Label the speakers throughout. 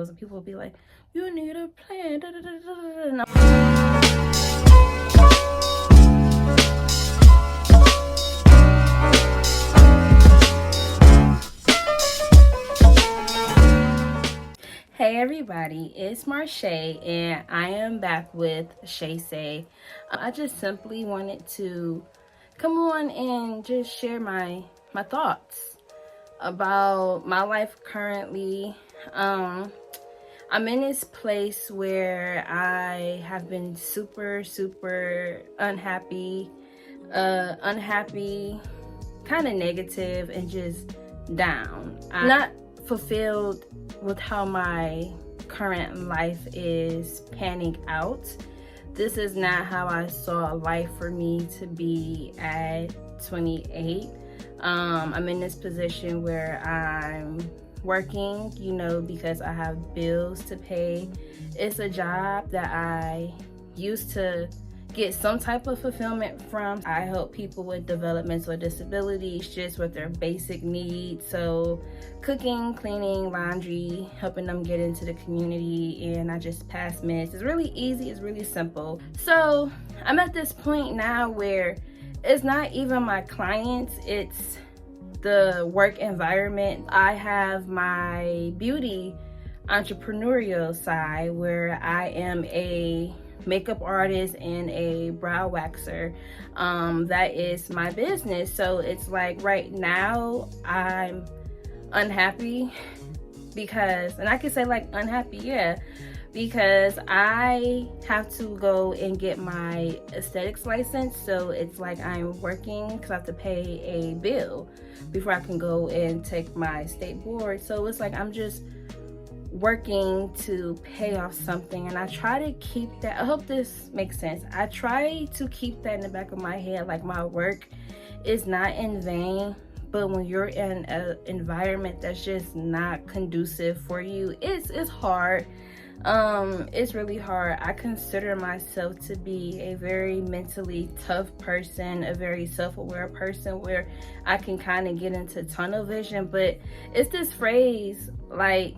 Speaker 1: And people will be like, you need a plan. Da, da, da, da, da. Hey everybody, it's Chaye and I am back with Chaye. I just simply wanted to come on and just share my thoughts about my life currently. I'm in this place where I have been super unhappy, kind of negative, and just down. I'm not fulfilled with how my current life is panning out. This is not how I saw life for me to be at 28. I'm in this position where I'm working, you know, because I have bills to pay. It's a job that I used to get some type of fulfillment from. I help people with developmental disabilities just with their basic needs. So cooking, cleaning, laundry, helping them get into the community, and I just pass meds. It's really easy, it's really simple. So I'm at this point now where it's not even my clients, it's the work environment. I have my beauty entrepreneurial side where I am a makeup artist and a brow waxer. That is my business. So it's like right now I'm unhappy because, and I can say like unhappy, yeah, because I have to go and get my aesthetics license. So it's like I'm working because I have to pay a bill before I can go and take my state board. So it's like I'm just working to pay off something, and I try to keep that, I hope this makes sense, I try to keep that in the back of my head, like my work is not in vain. But when you're in an environment that's just not conducive for you, it's hard. It's really hard. I consider myself to be a very mentally tough person, a very self-aware person where I can kind of get into tunnel vision. But it's this phrase, like,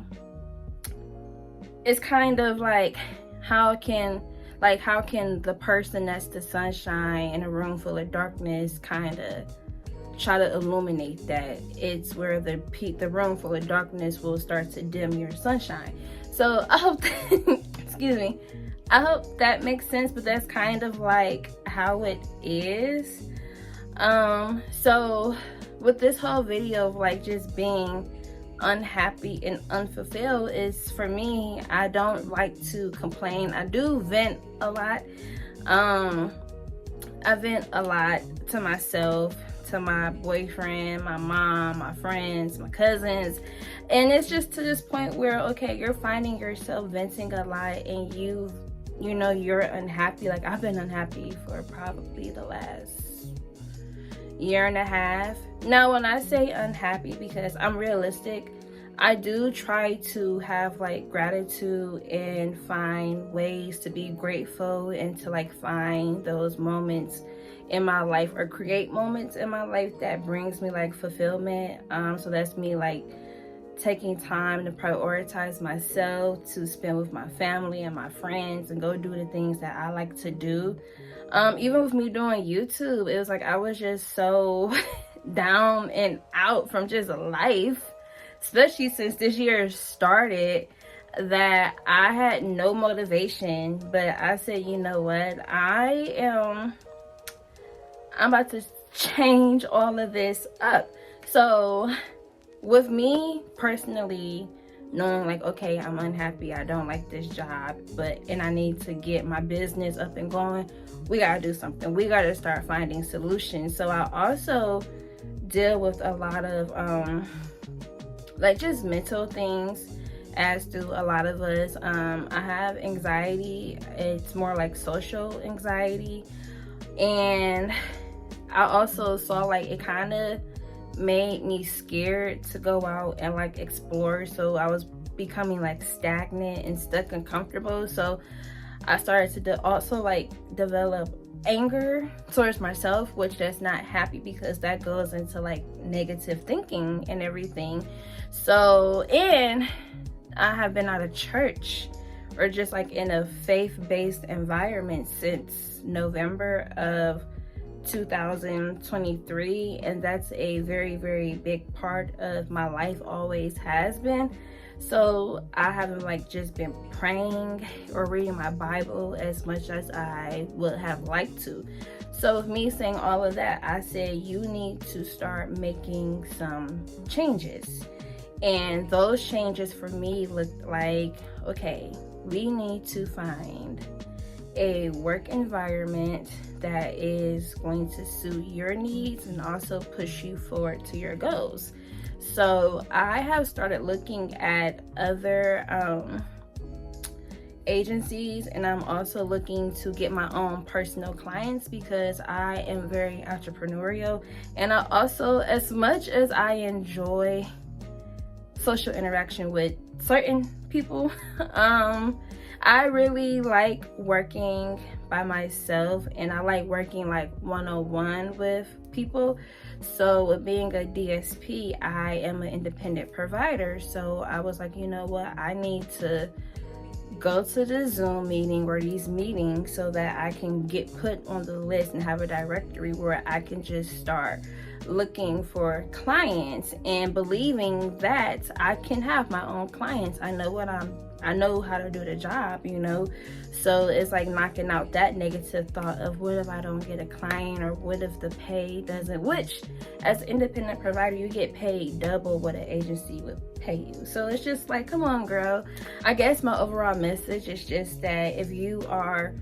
Speaker 1: it's kind of like, how can the person that's the sunshine in a room full of darkness kind of try to illuminate that? It's where the room full of darkness will start to dim your sunshine. So I hope excuse me, I hope that makes sense, but that's kind of like how it is. So with this whole video of like just being unhappy and unfulfilled, is for me, I don't like to complain. I do vent a lot. I vent a lot to myself, to my boyfriend, my mom, my friends, my cousins, and it's just to this point where, okay, you're finding yourself venting a lot, and you know you're unhappy. Like, I've been unhappy for probably the last year and a half. Now, when I say unhappy, because I'm realistic, I do try to have like gratitude and find ways to be grateful and to like find those moments in my life or create moments in my life that brings me like fulfillment. So that's me like taking time to prioritize myself, to spend with my family and my friends and go do the things that I like to do. Even with me doing YouTube, it was like I was just so down and out from just life, especially since this year started, that I had no motivation. But I said, you know what, I'm about to change all of this up. So with me personally, knowing like, okay, I'm unhappy, I don't like this job, and I need to get my business up and going, we gotta do something. We gotta start finding solutions. So I also deal with a lot of like just mental things, as do a lot of us. I have anxiety. It's more like social anxiety, and I also saw like it kind of made me scared to go out and like explore. So I was becoming like stagnant and stuck and comfortable. So I started to also like develop anger towards myself, which that's not happy because that goes into like negative thinking and everything. So, and I have been out of church or just like in a faith-based environment since November of 2023, and that's a very, very big part of my life, always has been. So I haven't like just been praying or reading my Bible as much as I would have liked to. So with me saying all of that, I said you need to start making some changes. And those changes for me looked like, okay, we need to find a work environment that is going to suit your needs and also push you forward to your goals. So I have started looking at other agencies, and I'm also looking to get my own personal clients because I am very entrepreneurial. And I also, as much as I enjoy social interaction with certain people, I really like working by myself, and I like working like one-on-one with people. So with being a DSP, I am an independent provider. So I was like, you know what, I need to go to the Zoom meeting or these meetings so that I can get put on the list and have a directory where I can just start looking for clients and believing that I can have my own clients. I know how to do the job, you know. So it's like knocking out that negative thought of what if I don't get a client, or what if the pay doesn't, which as an independent provider, you get paid double what an agency would pay you. So it's just like, come on, girl. I guess my overall message is just that if you are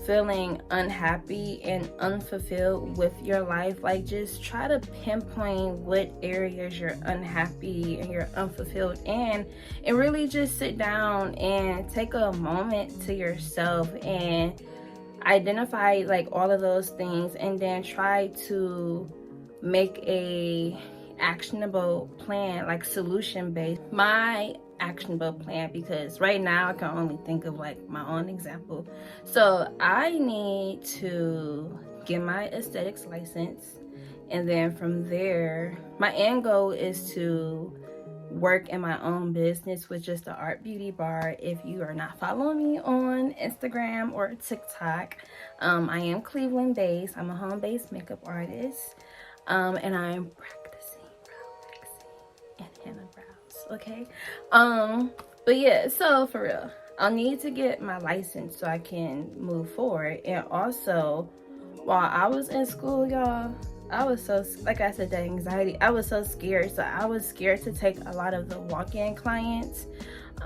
Speaker 1: feeling unhappy and unfulfilled with your life, like just try to pinpoint what areas you're unhappy and you're unfulfilled in, and really just sit down and take a moment to yourself and identify like all of those things, and then try to make a actionable plan, like solution based. My actionable plan, because right now I can only think of like my own example. So I need to get my aesthetics license, and then from there my end goal is to work in my own business with just the art beauty bar. If you are not following me on Instagram or TikTok, I am Cleveland based. I'm a home-based makeup artist, and I'm practicing brow waxing and henna brows. Okay, but yeah, so for real, I'll need to get my license so I can move forward. And also, while I was in school, y'all, I was so, like I said, the anxiety, I was so scared. So I was scared to take a lot of the walk-in clients.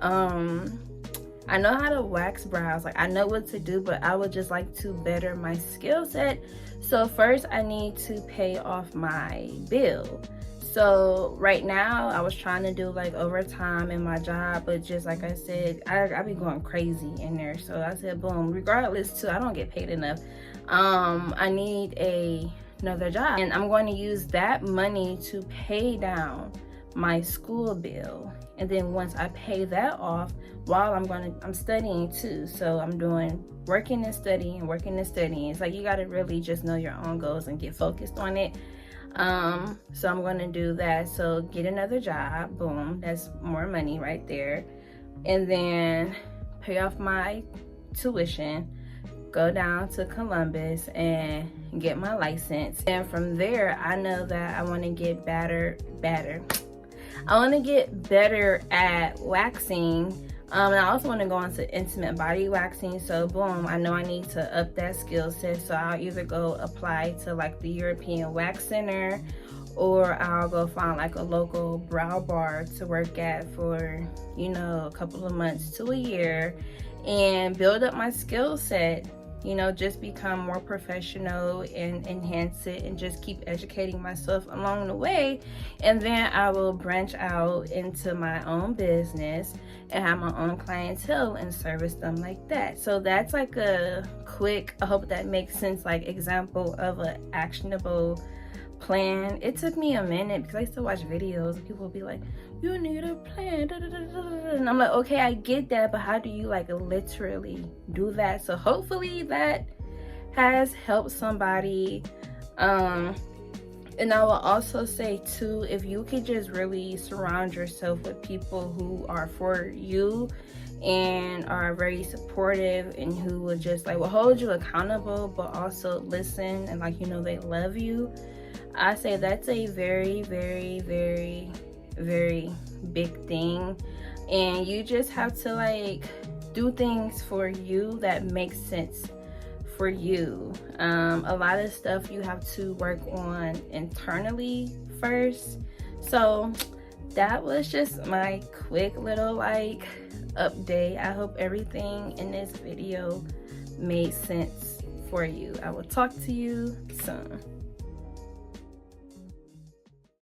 Speaker 1: I know how to wax brows, like I know what to do, but I would just like to better my skill set. So first I need to pay off my bill. So right now I was trying to do like overtime in my job, but just like I said, I be going crazy in there. So I said, boom, regardless too, I don't get paid enough. I need another job, and I'm going to use that money to pay down my school bill. And then once I pay that off, while I'm studying too. So I'm doing working and studying, working and studying. It's like you gotta really just know your own goals and get focused on it. So I'm gonna do that. So get another job, boom, that's more money right there. And then pay off my tuition, go down to Columbus and get my license. And from there, I know that I wanna get better. I wanna get better at waxing. And I also want to go into intimate body waxing. So boom, I know I need to up that skill set. So I'll either go apply to like the European Wax Center, or I'll go find like a local brow bar to work at for, you know, a couple of months to a year and build up my skill set. You know, just become more professional and enhance it, and just keep educating myself along the way. And then I will branch out into my own business and have my own clientele and service them like that. So that's like a quick, I hope that makes sense, like example of an actionable plan. It took me a minute because I used to watch videos and people would be like, you need a plan, da, da, da, da, da. And I'm like, okay, I get that, but how do you like literally do that? So hopefully that has helped somebody. And I will also say too, if you could just really surround yourself with people who are for you and are very supportive and who will just like will hold you accountable, but also listen and like, you know, they love you, I say that's a very, very, very, very big thing. And you just have to like do things for you that make sense for you. A lot of stuff you have to work on internally first. So that was just my quick little like update. I hope everything in this video made sense for you. I will talk to you soon.